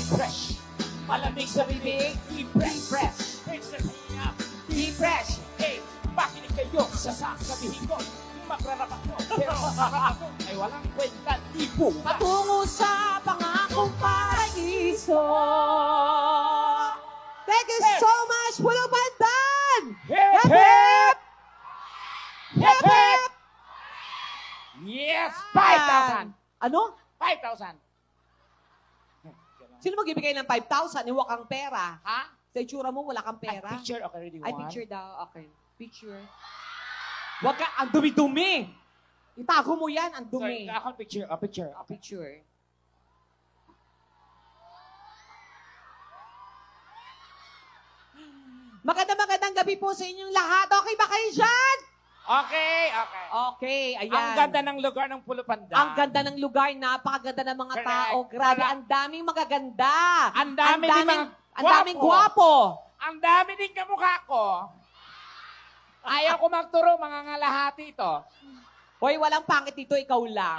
Fresh. Malamig sa bibig. Fresh. Fresh sa hinga. Fresh. Hey, makinig kayo sa sasabihin ko. Magrarap ako, pero magrarap ako ay walang kwenta, di bunga. Patungo sa pangakong paraiso. Thank you so much, Pulo Pandan! Hip, hip! Hip, hip! Yes, 5,000! Ano? 5,000! Sino magbibigay ng 5,000? Iwak ang pera. Ha? Sa itsura mo, wala kang pera. Picture, okay, ready, Ay, one. picture daw. Okay. Picture. Wag ka, ang dumi-dumi. Itago mo yan, ang Sorry, dumi. ako picture, picture. Picture. Magandang gabi po sa inyong lahat. Okay ba kayo dyan? Okay, okay. Okay, ayan. Ang ganda ng lugar ng Pulo Pandan. Ang ganda ng lugar, napakaganda ng mga Correct. tao. Grabe, Correct. ang daming magaganda. Ang dami din mga ang daming gwapo. Ang dami din kamukha ko. Ayaw ko magturo, mga ngalahati ito. Hoy, walang pangit dito, ikaw lang.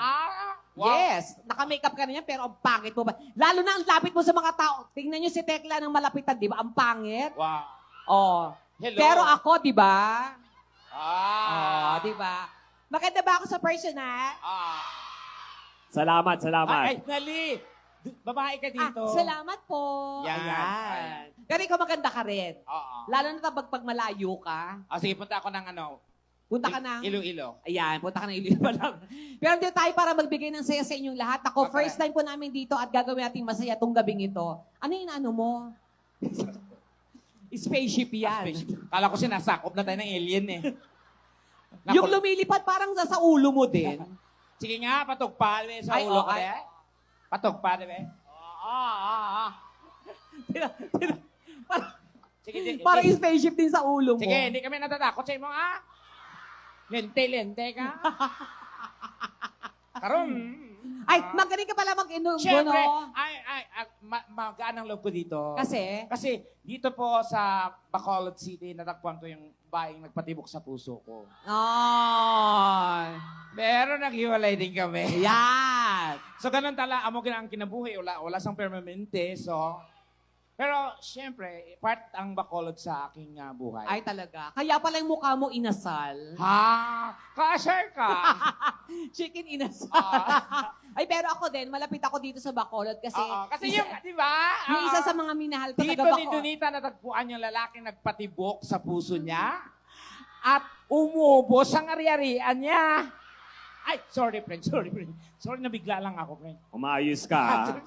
Wow. Yes, naka-makeup ka na yan, pero ang pangit mo ba? Lalo na ang lapit mo sa mga tao. Tingnan nyo si Tekla ng malapitan, di ba? Ang pangit. Wow. Oh. Hello. Pero ako, di ba? Ah. Di ba? Maganda ba ako sa personal? Ah. Salamat, salamat. Ay, Nali. Babae ka dito. Salamat po. Yan. Ayan. Pero ikaw maganda ka rin. Oo. Lalo na pag malayo ka. Sige, punta ako ng ano. Punta ka na. Iloilo. Ayan, punta ka na Iloilo lang. Pero dito tayo para magbigay ng saya sa inyong lahat. Ako, Okay. first time po namin dito at gagawin natin masaya tong gabing ito. Ano yung ano mo? Spaceship yan. Kala ko sinasakop na tayo ng alien eh. Yung lumilipad parang sa ulo mo din. Sige nga, patugpa be, sa Ay, ulo ko okay. be. Patugpa be. Sige, Parang spaceship din sa ulo mo. Sige, hindi kami natatakot sa imo, ha? Lente ka. Karon. Ay, magaling ka pala mag-inom, Siyempre, no? magaan ang loob ko dito. Kasi, Kasi dito po sa Bacolod City, natagpuan ko yung baing nagpatibok sa puso ko. ay, Pero naghiwalay din kami. yan. So, ganun tala, amo ang kinabuhi. Wala sang permanente. So, pero, siyempre, part ang Bacolod sa aking buhay. Ay, talaga. Kaya pala yung mukha mo inasal. Ha? Ka-share ka? Chicken inasal. Ah. Ay, pero ako din, malapit ako dito sa Bacolod kasi... Oo, kasi yung, di ba? yung isa sa mga minahal ko, Dito taga ni Bacolod. Donita natagpuan yung lalaki nagpatibok sa puso niya at umubos ang ari-arian niya. Ay, sorry, friend. Sorry, nabigla lang ako, friend. Umayos ka, ha?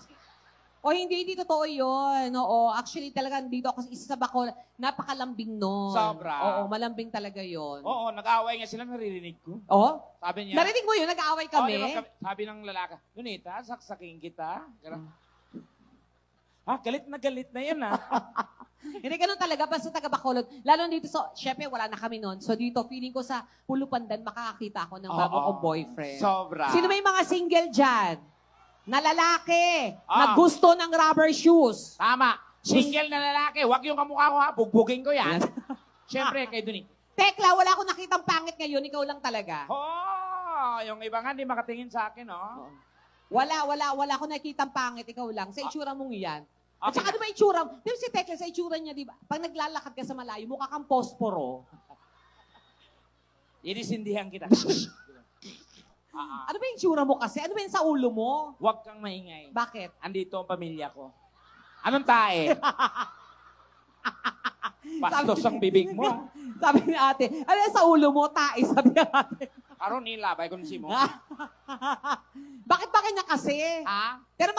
O hindi totoo yun. Oo, actually talagang dito ako isa sa Bacolod, napakalambing nun. Sobra. Oo, malambing talaga yun. Oo, nag-away nga sila, naririnig ko. Oh? Sabi niya, Narinig mo yun, nag-aaway kami? sabi ng lalaki, Donita, saksakin kita. Galit na yun, ha? Hindi ganun talaga, basta taga Bacolod. Lalo dito, syempre wala na kami nun. So dito, feeling ko sa Pulo Pandan, makakakita ako ng bago Oo. kong boyfriend. Sobra. Sino may mga single dyan? Na lalaki, na Ah. gusto ng rubber shoes. Tama. Single na lalaki. Huwag yung kamukha ko, ha? Bugbugin ko yan. Siyempre, kay Donita. Tekla, wala akong nakitang pangit ngayon, ikaw lang talaga. Yung iba nga, di makatingin sa akin, oh. Wala akong nakitang pangit, ikaw lang. Sa itsura mong yan. At Okay. saka ano ba itsura? Di ba si Tekla sa itsura niya, di ba? Pag naglalakad ka sa malayo, mukha kang posporo. Inisindihan kita. Ano ba yung itsura mo kasi? Ano ba yung sa ulo mo? Huwag kang maingay. Bakit? Andito ang pamilya ko. Anong tae? Bastos ang bibig mo. ah. Sabi ni ate, ano yung sa ulo mo? Tae, sabi ni ate. Karon nilabay ko si mo. Bakit ba kanya kasi? Ha? Pero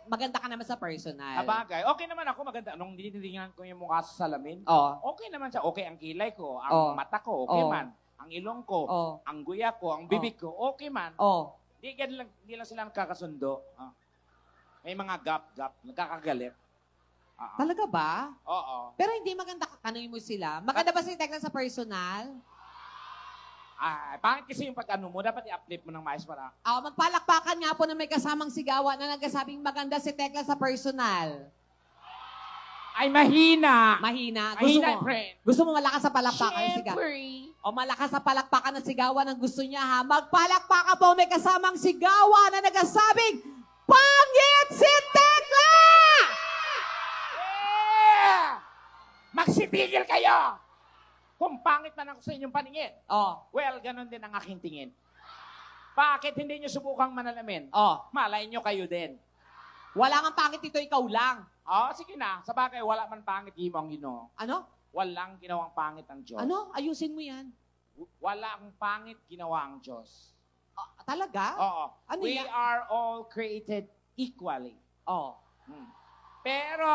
maganda ka naman sa personal. Kabagay. Okay naman ako, maganda. Nung tinitingnan ko yung mukha sa salamin, Oh. okay naman siya. Okay ang kilay ko, ang Oh. mata ko, okay Oh. man. Ang ilong ko, Oh. ang guya ko, ang bibig ko, okay man. Oh. Di lang sila nakakasundo. May mga gap, nagkakagalit. Talaga ba? Oo. Pero hindi maganda kakanuin mo sila. Maganda ba si Tekla sa personal? Pangit kasi yung pag-ano mo, dapat i-uplift mo ng maayos para. Magpalakpakan nga po na may kasamang sigawan na nagsasabing maganda si Tekla sa personal. Ay, mahina. Mahina. Mahina, friend. Gusto mo malakas sa palakpakan ng sigawan? Siyempre. O malakas sa palakpakan ng sigawan ang gusto niya ha. Magpalakpakan po may kasamang sigawan na nagsasabing, pangit si Tekla! Magsitigil kayo! Kung pangit man ako sa inyong paningin, Oh. well, ganun din ang aking tingin. Bakit hindi nyo subukang manalamin? Oh. Malay nyo kayo din. Wala kang pangit dito, ikaw lang. Sige na. Sa bagay, wala man pangit ang Ginoo. Ano? Walang ginawang pangit ang Diyos. Ano? Ayusin mo yan. Wala ang pangit ginawa ang Diyos. Talaga? Oo. Ano We yan? are all created equally. Oh. Pero,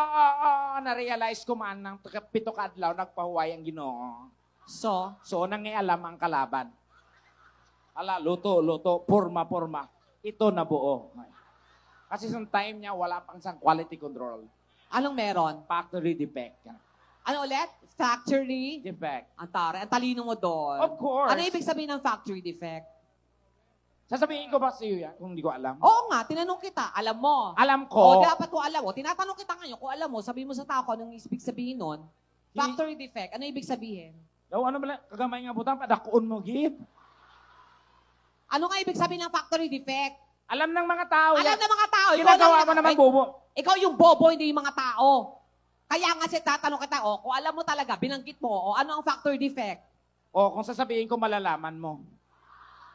na-realize ko man ng pito kadlaw, nagpahuway ang Ginoo. So? So, nangialam ang kalaban. Luto, purma. Ito na buo. Kasi sa time niya, wala pang isang quality control. Anong meron? Factory defect. Ano ulit? Factory? Defect. Ang tare. Ang talino mo doon. Of course. Ano ibig sabihin ng factory defect? Sasabihin ko ba sa iyo yan kung hindi ko alam? Oo nga, tinanong kita. Alam mo. Alam O, ko. dapat ko alam mo. Tinatanong kita ngayon kung alam mo. Sabihin mo sa tao kung anong ibig sabihin nun. Factory defect. Ano ibig sabihin? Ano ba kagamay nga butang, padakuon mo, gid. Ano nga ibig sabihin ng factory defect? Alam ng mga tao Alam yan. ng mga tao. Ginagawa mo naman, bobo. Ikaw yung bobo, hindi yung mga tao. Kaya nga siya tatanong kita, kung alam mo talaga, binanggit mo, ano ang factory defect? Kung sasabihin ko, malalaman mo.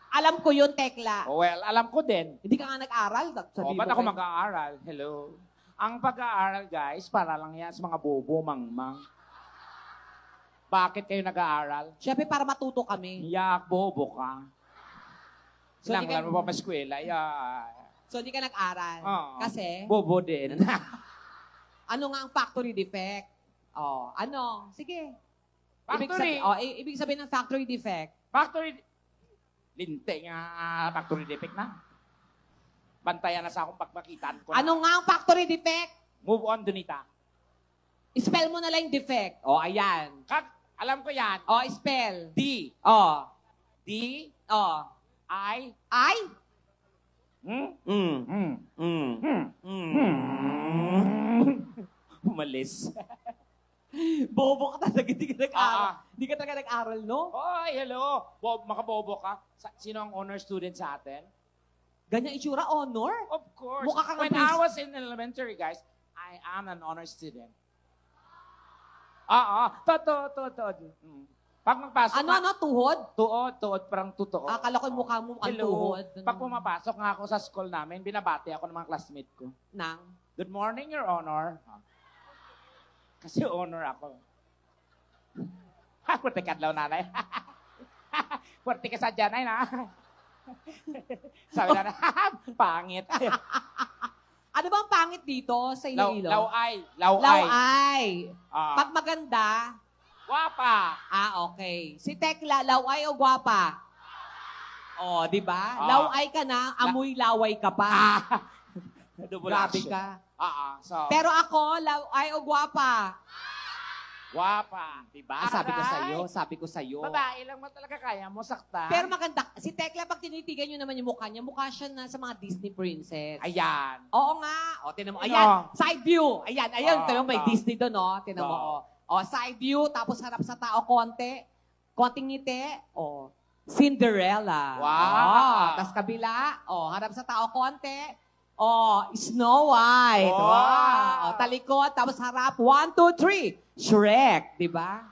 Alam ko yun, Tekla. Well, alam ko din. Hindi ka nga nag-aral. Sabi Ba't ako mag-aaral? Hello? Ang pag-aaral, guys, para lang yan sa mga bobo, mangmang. Bakit kayo nag-aaral? Siyempre, para matuto kami. Yak, bobo ka. So, di Sinanglan ka- mo pa eskwela. Yak. So, hindi ka nag-aral. Oo. Kasi, Bobo din. ano nga ang factory defect? Ano? Sige. Factory. Ibig sabihin ng factory defect. Factory. Linte nga factory defect na. Bantayan na sa akong pagmakitan ko. Ano nga ang factory defect? Move on, Donita. Spell mo na lang yung defect. Ayan. Alam ko yan. Spell. D. D. Oh. I. I? Umalis. Bobo ka talaga. Hindi ka nag-aral. Ah. Hindi ka talaga nag-aral, no? Hoy, hello. Makabobo ka. Sino ang honor student sa atin? Ganyan itsura, honor? Of course. Mukha kang When please. I was in elementary, guys, I am an honor student. Totoo. Pag magpasok Ano, tuhod? Tuod, parang totoo. Akala ko yung mukha mo ang Hello. tuhod. Pag pumapasok nga ako sa school namin, binabati ako ng mga classmate ko. Nang? Good morning, Your Honor. Kasi honor ako. Puti kadlaw, nanay. Puti ka sa dyan, ay na. Sabi na, pangit. Ano ba ang pangit dito sa Iloilo? Laway. Laway. Ah. Pag maganda, Wapa. okay. Si Tekla, laway o gwapa? Di ba? Laway ka na, amoy laway ka pa. Double Grabe action. ka. So, Pero ako, laway o gwapa? wapa. Diba? Sabi ko sa'yo. Babae lang mo talaga kaya mo sakta. Pero maganda. Si Tekla, pag tinitigan nyo naman yung mukha niya, mukha siya na sa mga Disney princess. Ayan. Oo nga. Tinan mo. Ano? Ayan, side view. Ayan. Tinan mo, may Oo. Disney doon, Tinan mo, side view, tapos harap sa tao, konting ngiti. Cinderella. Wow. Tapos kabila, harap sa tao, konti. Snow White. Wow. Talikod, tapos harap, 1, 2, 3. Shrek, di ba?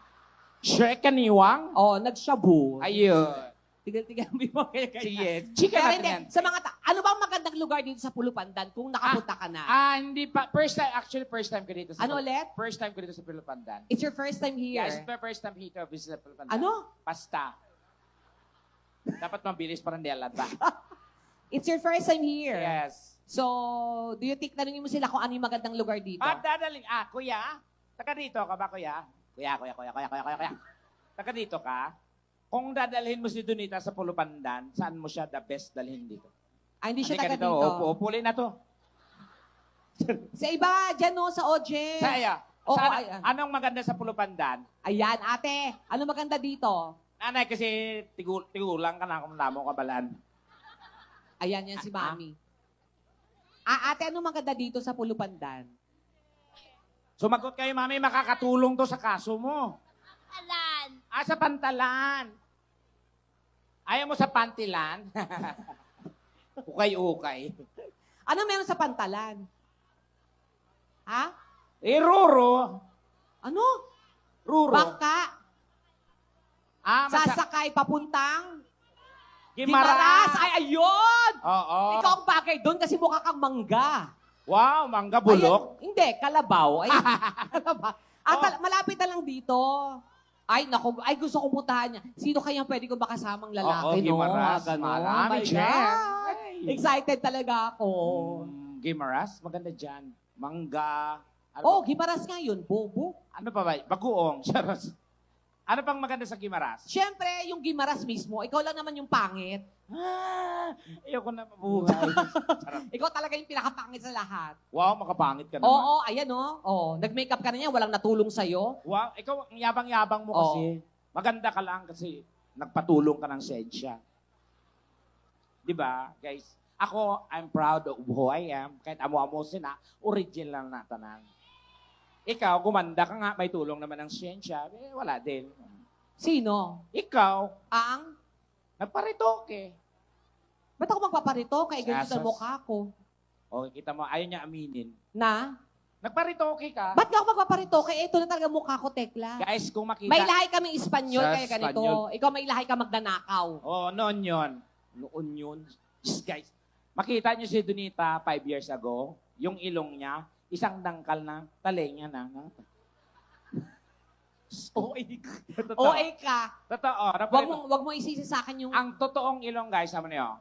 Shrek kaniwang? Nagshabu. Ayun. Tigal-tigal mo yung kaya Sige. Chika Pero natin hindi, yan. sa mga ano bang magandang lugar dito sa Pulupandan kung nakapunta ka na? Hindi pa. First time ko dito sa Ano ulit? First time ko dito sa Pulupandan. It's your first time here. Yes, my first time dito visit sa Pulupandan. Ano? Pasta. Dapat mabilis parang di alat ba? It's your first time here. Yes. So, do you think, tanungin mo sila kung ano yung magandang lugar dito? Pagdadaling, kuya, taga dito ka ba, kuya? Kuya. Taga dito ka? Kung dadalhin mo si Donita sa Pulupandan, saan mo siya the best dalhin dito? Hindi siya Halika taga dito. Upuli na to. Sa iba, dyan sa OJ. Saya. Oo, Saan, ayan. anong maganda sa Pulupandan? Ayan, ate. Ano maganda dito? Nanay, kasi tigulang ka na kung namo kabalaan. Ayan, yan si Mami. Ate, ano maganda dito sa Pulupandan? Sumagot kayo, mami, makakatulong to sa kaso mo. Alan. Sa pantalan. Ayaw mo sa pantilan? Ukay-ukay. Ano meron sa pantalan? Ha? Ruro. Ano? Ruro. Bangka. Sasakay papuntang Gimaras. Ay, ayun! Oo. Ikaw ang bagay doon kasi mukha kang mangga. Wow, mangga bulok. Ayan, hindi, kalabaw. Ay, kalabaw. At Oh. malapit na lang dito. Ay, naku, ay gusto kong puntahan niya. Sino kaya pwede ko makasamang lalaki, Oo, no? Gimaras. Ganon. Marami My dyan. God. Ay. Excited talaga ako. Gimaras, maganda dyan. Mangga. Ano Oh, pa- Gimaras nga yun, bobo. ano pa ba? Bagoong. Charos. Ano pang maganda sa Gimaras? Siyempre, yung Gimaras mismo, ikaw lang naman yung pangit. Ayoko na mabuhay. Charot. Ikaw talaga yung pinakapangit sa lahat. Wow, makapangit ka naman. Oo, ayan oh. Oh, nag-makeup ka na niya, walang natulong sa'yo. Wow, ikaw, ang yabang-yabang mo kasi. Maganda ka lang kasi nagpatulong ka ng sensya. Di ba, guys? Ako, I'm proud of who I am. Kahit amo-amosin na, original na tanan. Ikaw, gumanda ka nga, may tulong naman ng siyensya. Eh, wala din. Sino? Ikaw, Ang? nagparitoke. Ba't ako magpaparito? Kaya ganito Sasas. sa mukha ko. O, kita mo, ayaw niya aminin. Na? Nagparitoke ka. Ba't ka ako magpaparito? Kaya ito na talaga mukha ko, Tekla. Guys, kung makita... May lahi kami Espanyol, Sa kaya ganito. Espanyol. Ikaw may lahi ka magnanakaw. Oh, noon yun. Noon yun. Just guys, makita niyo si Donita 5 years ago, yung ilong niya, isang dangkal na, talenya na. Totoo. OA ka. Totoo. Wag mo isisi sa akin yung... Ang totoong ilong, guys, sama niyo.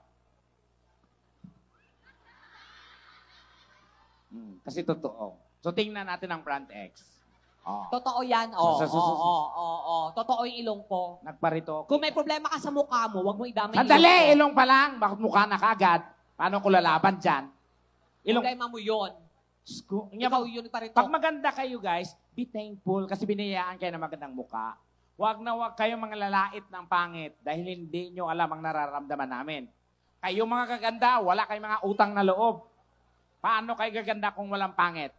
Kasi totoo. So, tingnan natin ang front X. Oh. Totoo yan. Oo, Sa- sa- sa- oo. Totoo yung ilong ko. Nagparito. Kung may problema ka sa mukha mo, wag mo idamay yung Sandali, ilong ko. ilong pa lang. Bakit mukha na kagad? Paano ko lalaban dyan? Ilong. Problema mo yun. Ikaw yun parito. Pag maganda kayo, guys, be thankful kasi binayaan kayo ng magandang muka. Huwag na huwag kayong mga lalait ng pangit dahil hindi nyo alam ang nararamdaman namin. Kayo mga kaganda, wala kayong mga utang na loob. Paano kayo gaganda kung walang pangit?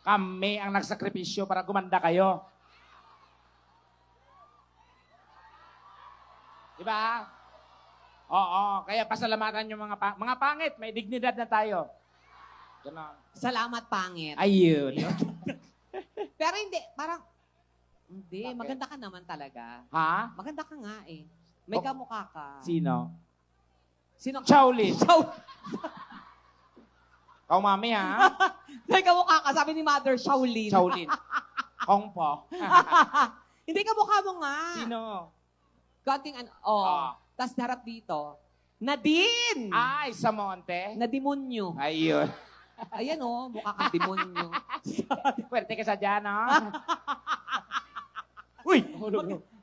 Kami ang nagsakripisyo para gumanda kayo. Diba? Oo, kaya pasalamatan yung mga pangit. May dignidad na tayo. Ganon. Salamat, pangit. Ayun. Pero hindi, parang... Hindi, Bakit? maganda ka naman talaga. Ha? Maganda ka nga eh. May Oh. kamukha ka. Sino? Sino? Shaolin. Chow. Kau mami ha? May kamukha ka, sabi ni Mother, Shaolin. Shaolin. Kong po. Hindi kamukha mo nga. Sino? Konting ano, oh. Ah. Tapos harap dito. Nadine! Ay, sa monte. Na demonyo. Ayun. Ayan oh, mukha kang demonyo. Pwerte ka sa dyan, ha? Uy!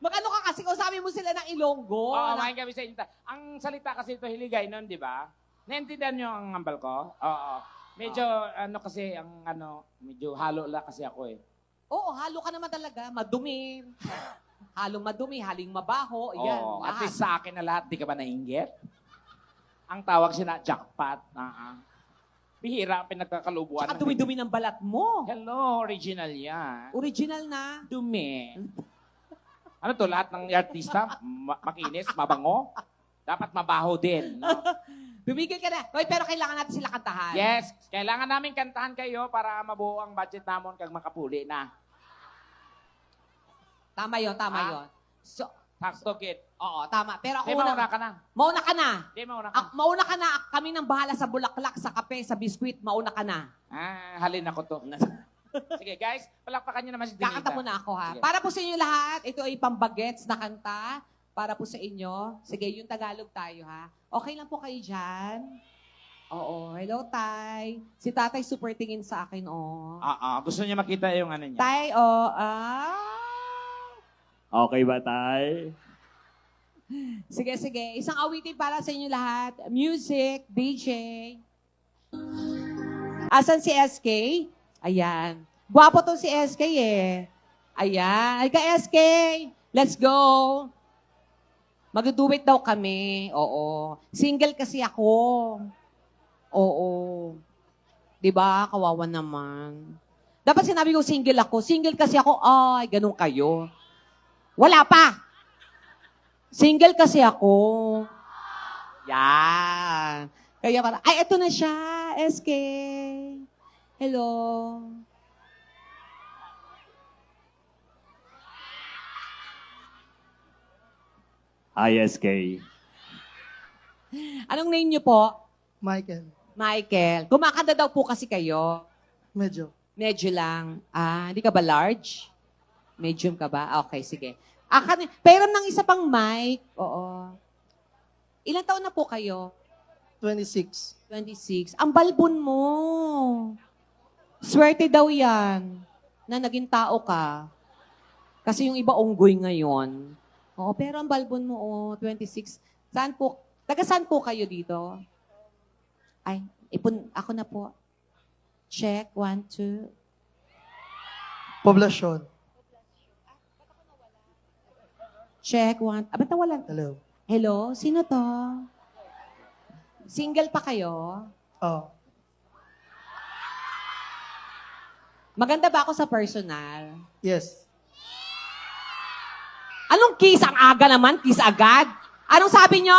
Mag-ano ka kasi, sabi mo sila ng Ilonggo. Oo, na- main kami sa inyo. Ang salita kasi ito, hiligay nun, di ba? Naintindihan nyo ang ambal ko? Oo. Medyo, ano kasi, medyo halo lang kasi ako eh. Oo, halo ka naman talaga. Madumi. Halong madumi, haling mabaho. Ayan, Oo, at lahat. least sa akin na lahat, di ka ba nainggit? Ang tawag siya na jackpot. Bihira ang pinagkakalubuan. Tsaka dumi-dumi ng balat mo. Hello, original yan. Original na. Dumi. Ano to, lahat ng artista, makinis, mabango? Dapat mabaho din. No? Tumigil ka na. Hoy, pero kailangan natin sila kantahan. Yes, kailangan namin kantahan kayo para mabuo ang budget namon kag makapuli na. Tama yon, tama Ah. yon. So, Sakto, kid. oo, tama. Pero ako Di mauna ka na. Mauna ka na. Di mauna ka. Mauna ka na. Kami nang bahala sa bulaklak, sa kape, sa biskwit. Mauna ka na. Halin ako to. Sige, guys, palakpakan nyo naman si Dinita. Kakanta muna ako ha. Sige. Para po sa inyo lahat, ito ay pambagets na kanta. Para po sa inyo. Sige, yung Tagalog tayo ha. Okay lang po kayo dyan? Oo. Hello, Tay. Si Tatay super tingin sa akin, oh. Gusto niya makita yung ano niya. Tay, oh, Okay ba, Tay? Sige, sige. Isang awitin para sa inyo lahat. Music, DJ. Asan si SK? Ayan. Gwapo to si SK eh. Ayan. Ay ka SK. Let's go. Mag-duet daw kami. Oo. Single kasi ako. Oo. 'Di ba? Kawawa naman. Dapat sinabi ko single ako. Single kasi ako. Ay, ganun kayo. Wala pa. Single kasi ako. Yan. Kaya para, ay, eto na siya, SK. Hello. Hi, SK. Anong name niyo po? Michael. Michael. Kumakanta daw po kasi kayo. Medyo. Medyo lang. Hindi ka ba large? Medium ka ba? Okay, sige. Pero ng isa pang mic. Oo. Ilang taon na po kayo? 26. 26. Ang balbon mo. Swerte daw yan na naging tao ka. Kasi yung iba unggoy ngayon. Oo, pero ang balbon mo, 26. Saan po? Taga saan po kayo dito? Ay, ako na po. Check, 1, 2. Poblasyon. Check, 1. Ba't nawalan? Hello. Hello? Sino to? Single pa kayo? Oh. Maganda ba ako sa personal? Yes. Anong kiss? Ang aga naman, kiss agad. Anong sabi nyo?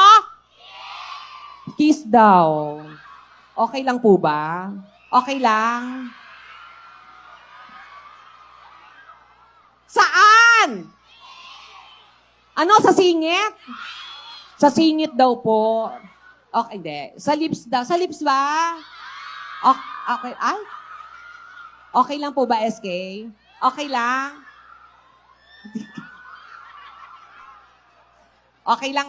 Kiss daw. Okay lang po ba? Okay lang? Saan? Ano, sa singit? Sa singit daw po. Okay, hindi. Sa lips daw. Sa lips ba? Okay. Ay? Okay lang po ba, SK? Okay lang? Okay lang,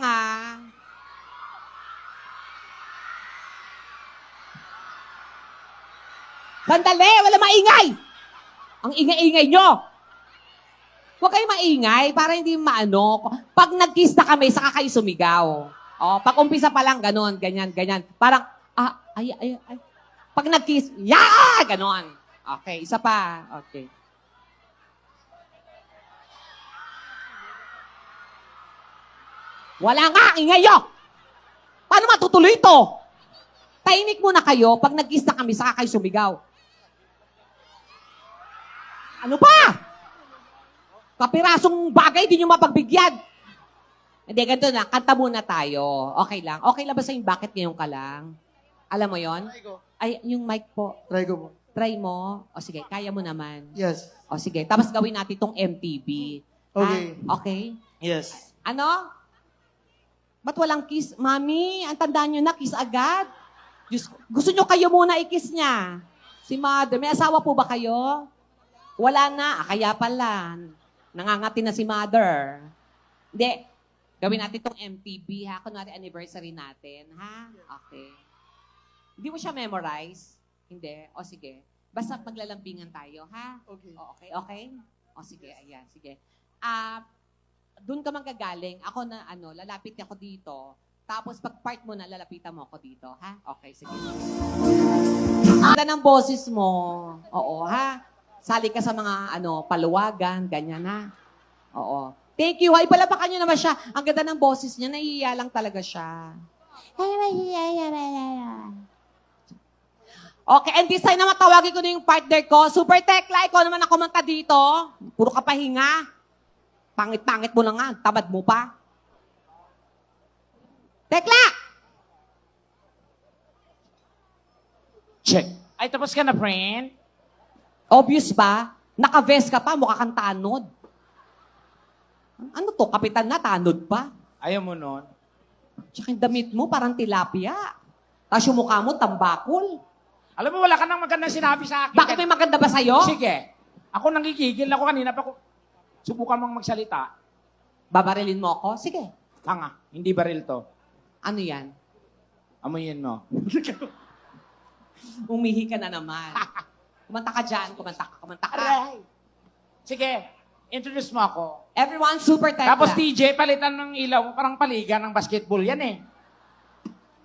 Sandali! Wala maingay! Ang ingay-ingay nyo! Huwag kayo maingay para hindi maano. Pag nag-kiss na kami, saka kayo sumigaw. Pag umpisa pa lang, ganon, ganyan. Parang, ay. Pag nag-kiss, ganon. Okay, isa pa. Okay. Wala nga, ingay nyo! Paano matutuloy ito? Tahimik muna kayo, pag nag-kiss na kami, saka kayo sumigaw. Ano pa? Kapirasong bagay, di nyo mapagbigyan. Hindi, ganito na. Kanta muna tayo. Okay lang. Okay lang ba sa'yo bakit ngayon ka lang? Alam mo yon? Try ko. Ay, yung mic po. Try ko po. Try mo. O sige, kaya mo naman. Yes. O sige, tapos gawin natin itong MTV. Okay. Okay? Yes. Ano? Ba't walang kiss? Mami, ang tandaan nyo na, kiss agad. Diyos, gusto nyo kayo muna i-kiss niya. Si mother. May asawa po ba kayo? Wala na. Kaya pala. Nangangati na si mother. Hindi. Gawin natin itong MTV, ha? Kunwari anniversary natin, ha? Okay. Hindi mo siya memorize? Hindi. O sige. Basta maglalambingan tayo, ha? Okay. Okay? O sige, ayan. Sige. Doon ka manggagaling. Ako na, lalapit ako dito. Tapos pag part mo na, lalapitan mo ako dito, ha? Okay, sige. Ang ganda ng boses mo. Oo, ha? Sali ka sa mga, paluwagan, ganyan, ha? Oo. Thank you, ha? Ipalapakan nyo naman siya. Ang ganda ng boses niya, nahihiya lang talaga siya. Okay, and this time naman tawagin ko na yung partner ko. Super Tekla, ikaw naman ang kumanta dito. Puro ka pahinga. Pangit-pangit mo na nga. Tamad mo pa. Tekla! Check. Ay, tapos ka na, friend? Obvious ba? Naka-vest ka pa, mukha kang tanod. Ano to? Kapitan na, tanod pa. Ayaw mo nun? Tsaka yung damit mo, parang tilapia. Tapos yung mukha mo, tambakol. Alam mo, wala ka nang magandang sinabi sa akin. Bakit may maganda ba sa'yo? Sige. Ako nangigigil ako kanina pa ko. Subukan mong magsalita. Babarilin mo ako? Sige. Tanga, hindi baril to. Ano yan? Amuyin mo. Umihi ka na naman. Kumanta ka dyan, kumanta ka. Aray! Sige, introduce mo ako. Everyone, Super Tekla. Tapos DJ, palitan ng ilaw, parang paligan ng basketball yan eh.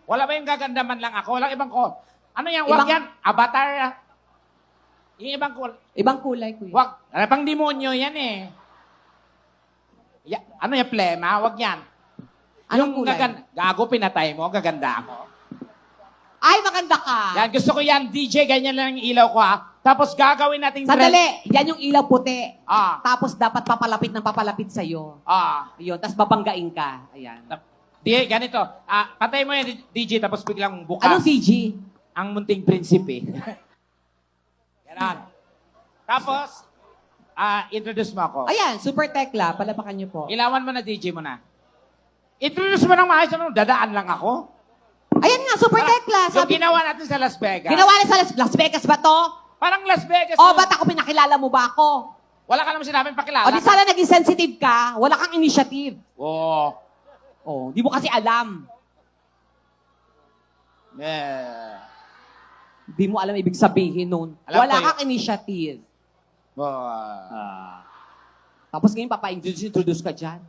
Wala ba yung gaganda man lang ako? Walang ibang ko. Ano yan? Wag Ibang- yan. Avatar. Yung ibang ko. Ibang kulay, kuya. Wag. Ano pang demonyo yan eh. Ano yan? Plema? Wag yan. Anong yung kulay? gago, pinatay mo. Gaganda ako. Ay, maganda ka. Yan, gusto ko yan. DJ, ganyan lang yung ilaw ko ha. Tapos gagawin nating Sandali, yan yung ilaw puti. Ah. Tapos dapat papalapit ng papalapit sa'yo. Ayun, tapos babanggain ka. Ayan. Di, ganito. Patay mo yan, DJ, tapos biglang bukas. Anong DG? Ang munting prinsipe. Ganon. Tapos, introduce mo ako. Ayan, Super Tekla. Palapakan niyo po. Ilawan mo na, DJ mo na. Introduce mo ng maayos, ano? Dadaan lang ako. Ayan nga, super tekla. Yung ginawa natin sa Las Vegas. Ginawa niya sa Las Vegas ba to? Parang Las Vegas. O, yun. ba't ako pinakilala mo ba ako? Wala ka naman sinabing pakilala. O, di sana naging sensitive ka, wala kang initiative. Oo. O, di mo kasi alam. Yeah. Di mo alam ibig sabihin nun. Alam Wala ko kang initiative. Oo. Tapos ngayon, papa-introduce ka dyan.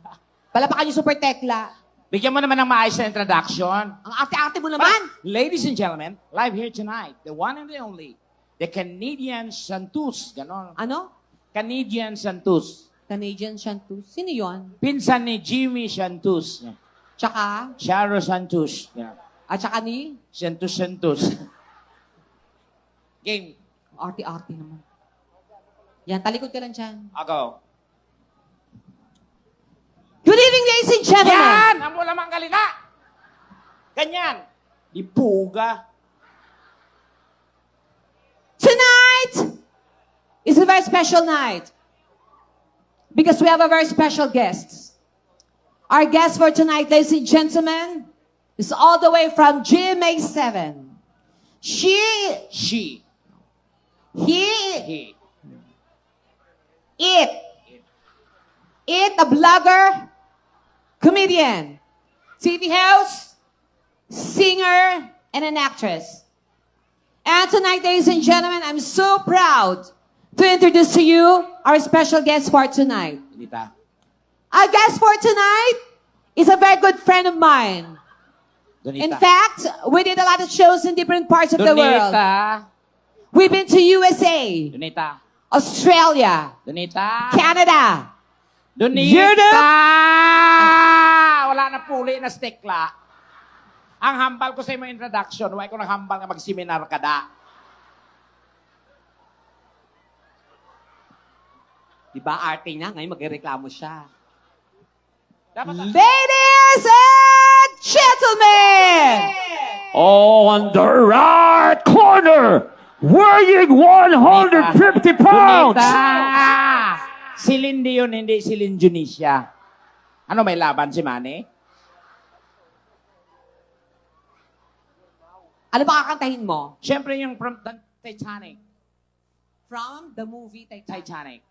Palapakan yung super tekla. Bigyan mo naman ng maayos na introduction. Ang arte-arte mo naman. Ladies and gentlemen, live here tonight, the one and the only, the Canadian Santos. Ganon. Ano? Canadian Santos. Canadian Santos. Sino yon? Pinsan ni Jimmy Santos. Tsaka? Charo Santos. Yeah. At tsaka ni? Santos. Game. Arte-arte naman. Yan, talikod ka lang dyan. Ako. Good evening, ladies and gentlemen. Yan! Ang mula mang galina! Ganyan. Di puga. Tonight is a very special night because we have a very special guest. Our guest for tonight, ladies and gentlemen, is all the way from GMA 7. She, She. he, He. it, a blogger, comedian, TV host, singer, and an actress. And tonight, ladies and gentlemen, I'm so proud to introduce to you our special guest for tonight. Dita. Our guest for tonight is a very good friend of mine. Donita. In fact, we did a lot of shows in different parts of the world. Donita. We've been to USA, Donita. Australia, Donita. Canada, Donita! Europe. Wala na puli na stekla. Ang hambal ko sa imo introduction, why ko naghambal nga mag-seminar ka da. Diba, arte niya? Ngayon magreklamo siya. Dapat Ladies and gentlemen! On the right corner, weighing 150 pounds. Donita! Si Lindy yun, hindi si Linjunisha. Ano, may laban si Manny? Ano ba kakantahin mo? Siyempre yung from the Titanic. From the movie Titanic. Titanic.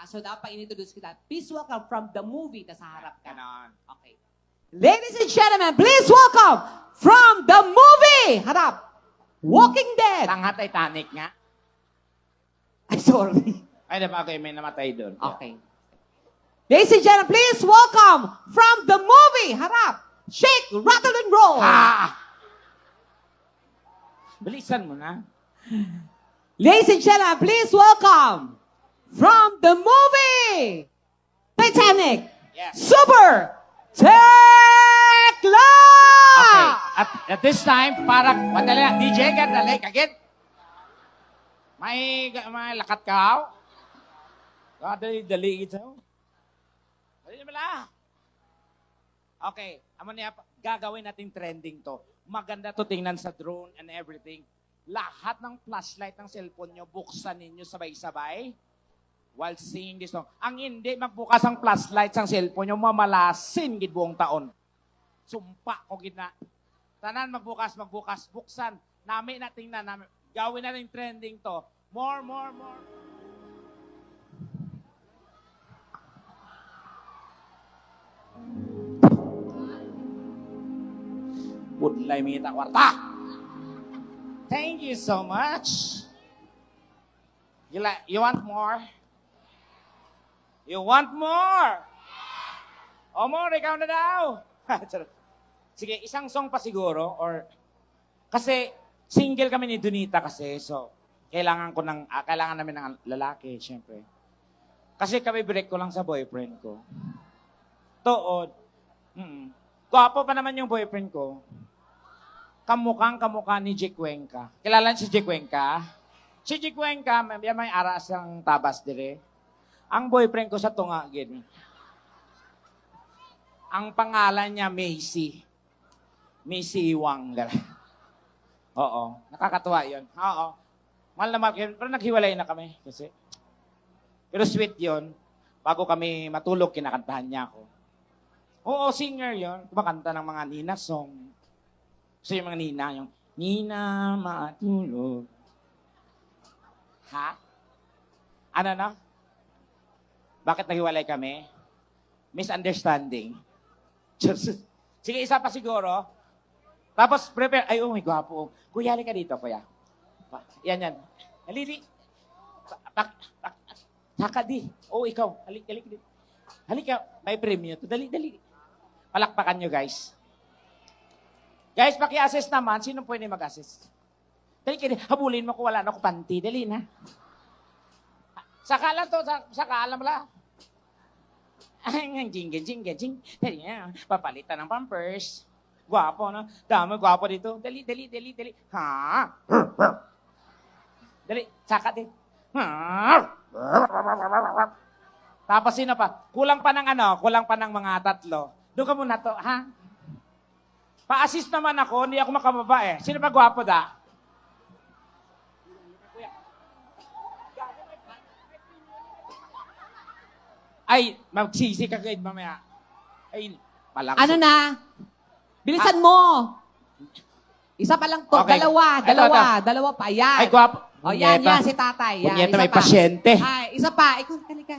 So dapat inintroduce kita. Please welcome from the movie na sa harap ka. Ganon. Okay. Ladies and gentlemen, please welcome from the movie, harap, Walking Dead. Tanga Titanic nga. Ay, sorry. Ay, diba ako may namatay doon. Okay. Ladies and gentlemen, please welcome from the movie, harap, Shake, Rattle, and Roll. Ah! Bilisan mo na. Ladies and gentlemen, please welcome from the movie Titanic, Yes. Super Tekla! Okay. At this time, parang, madali na, DJ, dali, kagit. May lakat ka, dali ito. Dali na. Okay, amo niya, gagawin natin trending to. Maganda to tingnan sa drone and everything. Lahat ng flashlight ng cellphone nyo, buksan ninyo sabay-sabay while singing this song. Ang hindi magbukas ang flashlight ng cellphone nyo, mamalasin gid buong taon. Sumpa ko gid na. Tanan magbukas, buksan. Nami na tingnan, gawin na rin trending to. More. Budlay mita kwarta. Thank you so much. You want more? You want more? O more, ikaw na daw. Sige, isang song pa siguro or kasi single kami ni Donita kasi so kailangan namin ng lalaki, syempre. Kasi kami break ko lang sa boyfriend ko. Tood. Gwapo pa naman yung boyfriend ko. Kamukha ni Jake Cuenca. Kilala si Jake Cuenca? Si Jake Cuenca, may aras ang tabas dire. Ang boyfriend ko sa tunga, gid. Ang pangalan niya, Macy. Macy Wanger. Oo. Nakakatuwa yun. Oo. Mahal na mahal yun. Pero naghiwalay na kami. Kasi. Pero sweet yun. Bago kami matulog, kinakantahan niya ako. Oo, singer yon. Kumakanta ng mga Nina song. So yung mga Nina, yung Nina matulog. Ha? Ano na? Bakit naghiwalay kami? Misunderstanding. Sige, isa pa siguro. Tapos, prepare. Ay, oh, may gwapo. Kuya, halika dito, kuya. Yan. Halili. Saka di. Oh, ikaw. Halika dito. Halika, may premyo to. Dali. Palakpakan nyo, guys. Guys, paki-assist naman. Sino pwede mag-assist? Dali, habulin mo kung wala na ako panty. Dali na. Saka lang to. Saka alam lang. Jing. Papalitan ng pampers. Gwapo, no? Dami, gwapo dito. Dali. Ha? Dali, saka din. Ha? Tapos sino pa? Kulang pa ng mga 3. Doon ka muna to, ha? Pa-assist naman ako, hindi ako makababa eh. Sino pa gwapo da? Ay, magsisi ka kayo mamaya. Ay, palang. Ano na? Bilisan mo! Isa pa lang to. Okay. Dalawa pa. Yan. Ay, gwapo. O, yan, si tatay. Yan, Punyeta, isa may pa. pasyente. Ay, isa pa. Ikaw, halika.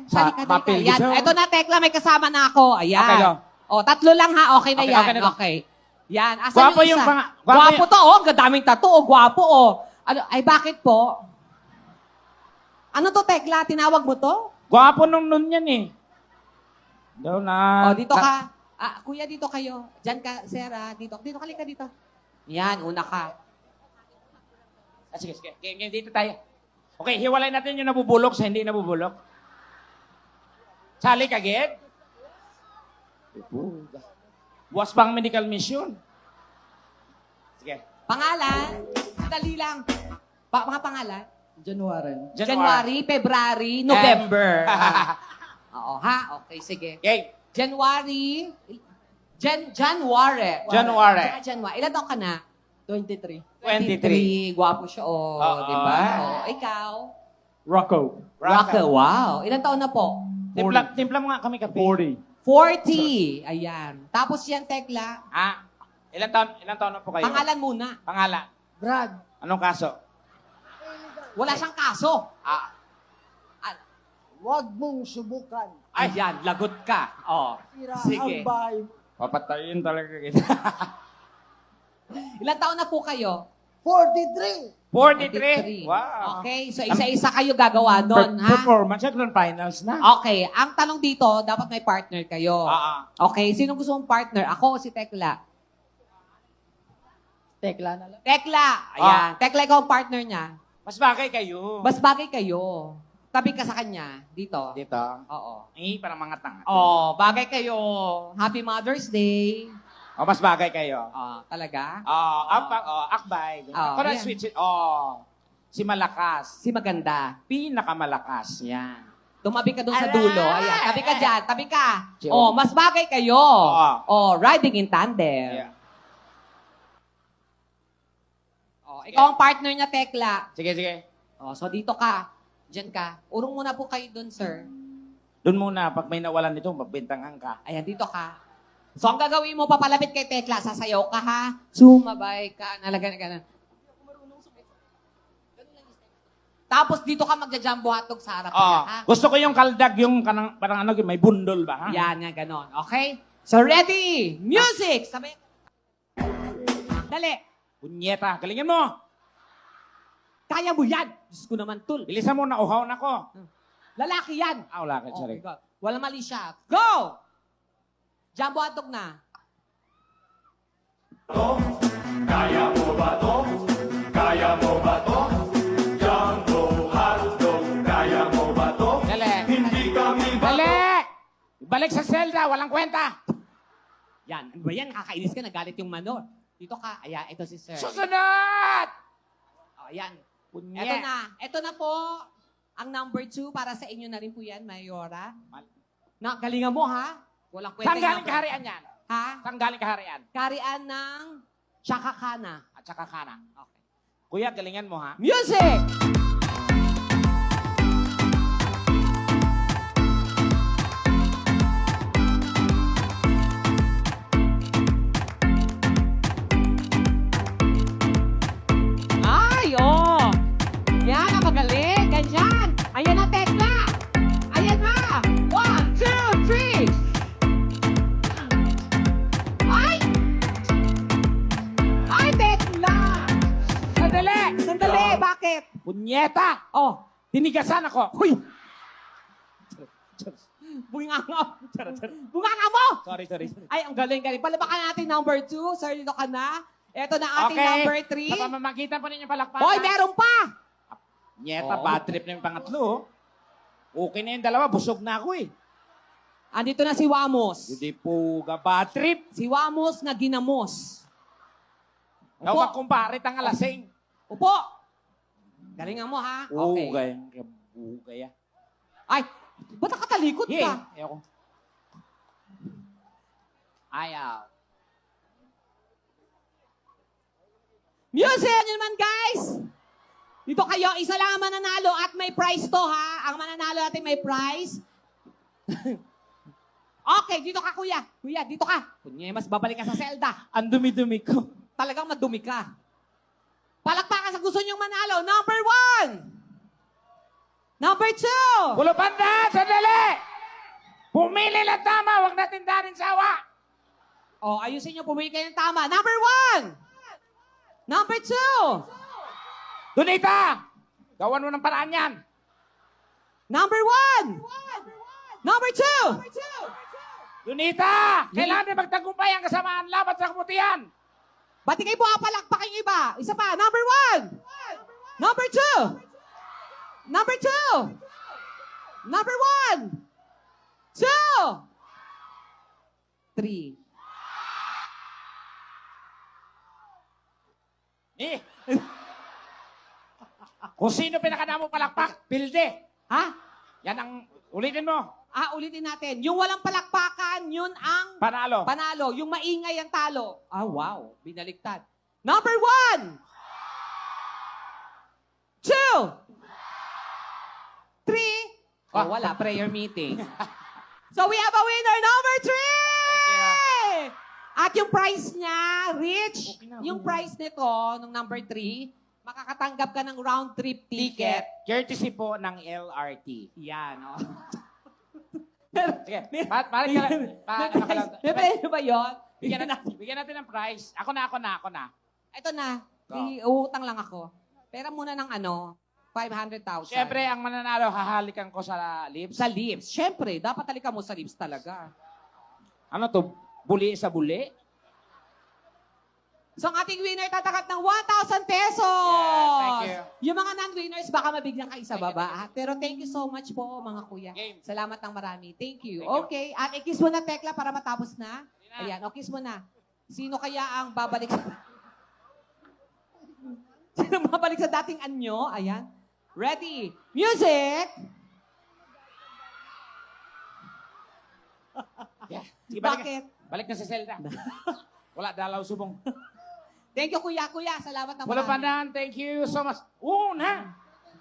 mapil Yan, gusto. eto na, Tekla, may kasama na ako. Ayan. Okay, go. O, 3 lang ha. Okay na Okay, yan. okay na to. Okay. Yan. Asan Gwapo yung yung isa? pang- Gwapo to, oh. Gadaming tato, oh. Gwapo, oh. Ano, ay, bakit po? Ano to, Tekla? Tinawag mo to? Gwapo nung nun yan eh. Daw na. O, dito ka. Kuya, dito kayo. Diyan ka, Sarah. Dito ka dito. Yan, una ka. Sige. Game, dito tayo. Okay, hiwalay natin yung nabubulok sa hindi nabubulok. Sali ka, Ged? Buwas pang medical mission. Sige. Pangalan? Dali lang. Mga pangalan? January. February, November. Oo, ha? Okay, sige. Okay. January. January. January. Ilan taon ka na? 23. 23. Gwapo siya, oh. Oo. Di ba? Oh, ikaw? Rocco. Rocker, wow. Ilan taon na po? Timpla mo nga kami kape. 40. Ayan. Tapos yan, Tekla. Ilan taon na po kayo? Pangalan muna. Pangalan. Brad. Anong kaso? Wala siyang kaso. Huwag mong subukan. Ayan, lagot ka. Oh. Tira Sige. ang bahay. Papatayin talaga kita. Ilan taon na po kayo? 43. 43. Wow. Okay, so isa-isa kayo gagawa doon, ha? Performance at grand finals na. Okay, ang tanong dito, dapat may partner kayo. Okay, sino gusto mong partner? Ako o si Tekla? Tekla na lang. Tekla! Ayan. Tekla, ikaw ang partner niya. Mas bagay kayo. Mas bagay kayo. Tabi ka sa kanya. Dito. Dito. Oo. Parang mga tanga. Oh, bagay kayo. Happy Mother's Day. Mas bagay kayo. Talaga? Akbay. Oh, Parang yan. switch it. Si Malakas. Si Maganda. Pinakamalakas. Yan. Tumabi ka doon sa dulo. Ayan, tabi ka dyan. Tabi ka. Chill. Oh, mas bagay kayo. Oh, riding in tandem. Yeah. Oh, ikaw ang partner niya, Tekla. Sige. Oh, so dito ka. Diyan ka. Urong muna po kayo doon, sir. Doon muna, pag may nawalan nito, magbintangan ka. Ayan, dito ka. So, ang gagawin mo, papalapit kay Tekla, sasayaw ka, ha? Sumabay ka, nalagan ka na. Tapos dito ka magja-jumbo hotdog sa harap niya, ha? Gusto ko yung kaldag, yung parang may bundol ba? Ha? Yan nga, ganon. Okay? So, ready? Music! Sabay. Dali. Punyeta, galingan mo! Kaya mo yan! Diyos ko naman, tul. Bilisan mo, nauhaw na ko. Lalaki yan. Wala ka, Oh, sorry. my God. Wala mali siya. Go! Jumbo hotdog na. Dali. Dali! Balik sa selda, walang kwenta. Yan. Ano ba yan? Nakakainis ka, nagalit yung manor. Dito ka. Ayan, ito si sir. Susunod! Oh, ayan. Punye. Ito na. Ito na po. Ang number 2, para sa inyo na rin po yan, Mayora. Galingan mo, ha? Walang kwenta. Saan galing kaharian yan? Ha? Saan galing kaharian? Karian ng Chakakana. At saka kana. Okay. Kuya, galingan mo ha. Music! magaling. Ganyan. Ayan na, Tekla. Ayan na. 1, 2, 3. Ay! Ay, Tekla. Sandali! Sandali, bakit? Punyeta! Oh, Dinigasan ako! Huy! bunganga. Bunganga mo! Sorry. Ay, ang galing-galing. Palabakan natin number 2. Sir, dito ka na. Ito na ating Okay. number Sa 3. pamamagitan po ninyo palakpakan. Hoy, meron pa! Nyeta, Oo. bad trip na yung pangatlo. Okay na yung dalawa, busog na ako eh. Andito na si Wamos. Hindi po ga bad trip. Si Wamos na ginamos. Ikaw Upo. magkumparit ang alasing. Upo! Galingan mo, ha? Okay. Ugay. Ay, ba't nakatalikod ka? Yeah. Ayoko. Ayaw. Music! Yun naman, guys! Dito kayo, isa lang ang mananalo at may prize to, ha? Ang mananalo natin may prize. Okay, dito ka, kuya. Kuya, dito ka. Kunya, mas babalik ka sa selda. Ang dumi-dumi ko. Talagang madumi ka. Palakpakan sa gusto niyong manalo. Number 1. Number 2. Pulo panda, sandali! Pumili lang tama, huwag natin darin sawa. Oh, ayusin niyo, pumili kayo ng tama. Number 1. Number 2. Donita! Gawan mo ng paraan yan. Number 1. Number 2. Donita! Kailangan din magtagumpay ang kasamaan laban sa kamutihan. Ba't di kayo palakpak yung iba? Isa pa. Number 1. Number 2. Number 2. Number 1. 2. 3. Eh. Kung sino pinakadamo palakpak, pilde. Ha? Yan ang ulitin mo. Ulitin natin. Yung walang palakpakan, yun ang Panalo. panalo. Yung maingay ang talo. Wow. Binaliktad. Number 1. 2. 3. Oh, wala. Prayer meeting. So we have a winner, number 3! At yung prize niya, Rich, Okay na, yung okay na. prize nito, nung number 3, makakatanggap ka ng round trip ticket. Courtesy po ng LRT. Yan, oh. Sige, parang ka lang. May premyo ba yun? Bigyan natin ng prize. Ako na. Ito na. Go. Uutang lang ako. Pera muna ng 500,000. Siyempre, ang mananalo, hahalikan ko sa lips. Sa lips. Siyempre, dapat talika mo sa lips talaga. Ano to? Buli sa buli? So, ang ating winner tatakat ng 1,000 pesos. Yeah, thank you. Yung mga non-winners, baka mabigyan kayo sa Thank you, baba. thank you. Pero thank you so much po, mga kuya. Game. Salamat ng marami. Thank you. Thank you. Okay. At i-kiss mo na, Tekla, para matapos na. na. Ayan, o kiss mo na. Sino kaya ang babalik Sino ang babalik sa dating anyo? Ayan. Ready. Music! Yeah. Sige, Bakit? Balik na sa selda. Wala, dalaw subong. Thank you, kuya. Kuya, salamat ng Wala marami. pandan, thank you so much. Oo na.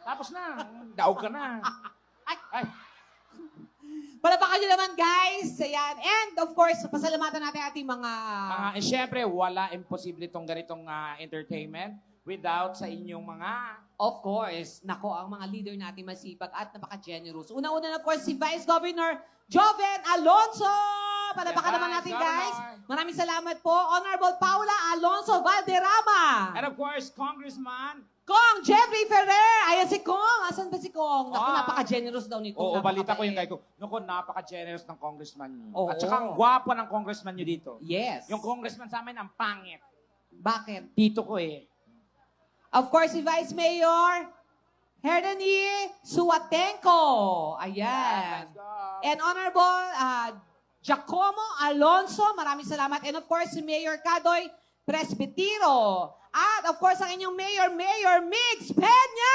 Tapos na. Daog ka na. Ay. Palapakan nyo naman, guys. Ayan. And, of course, pasalamatan natin ating mga... Siyempre, wala imposible itong ganitong entertainment without sa inyong mga... Of course, nako, ang mga leader natin masipag at napaka-generous. Una-una na, of course, si Vice Governor Joven Alonso. Palapakan Yeah, naman natin, Governor. guys. Maraming salamat po. Honorable Paula Alonso Valderrama. And of course, Congressman. Kong Jeffrey Ferrer. Ayan si Kong. Asan ba si Kong? Naku, Ah. napaka-generous daw nito. Oo, balita ko yung guy ko. Naku, napaka-generous ng congressman niyo. Oo. At saka ang gwapo ng congressman niyo dito. Yes. Yung congressman sa amin, ang pangit. Bakit? Tito ko eh. Of course, si Vice Mayor Hernani Suatenco. Ayan. Let's go. And Honorable Giacomo Alonso, maraming salamat. And of course, si Mayor Kadoy Presbitero. At of course, ang inyong Mayor Migs Peña!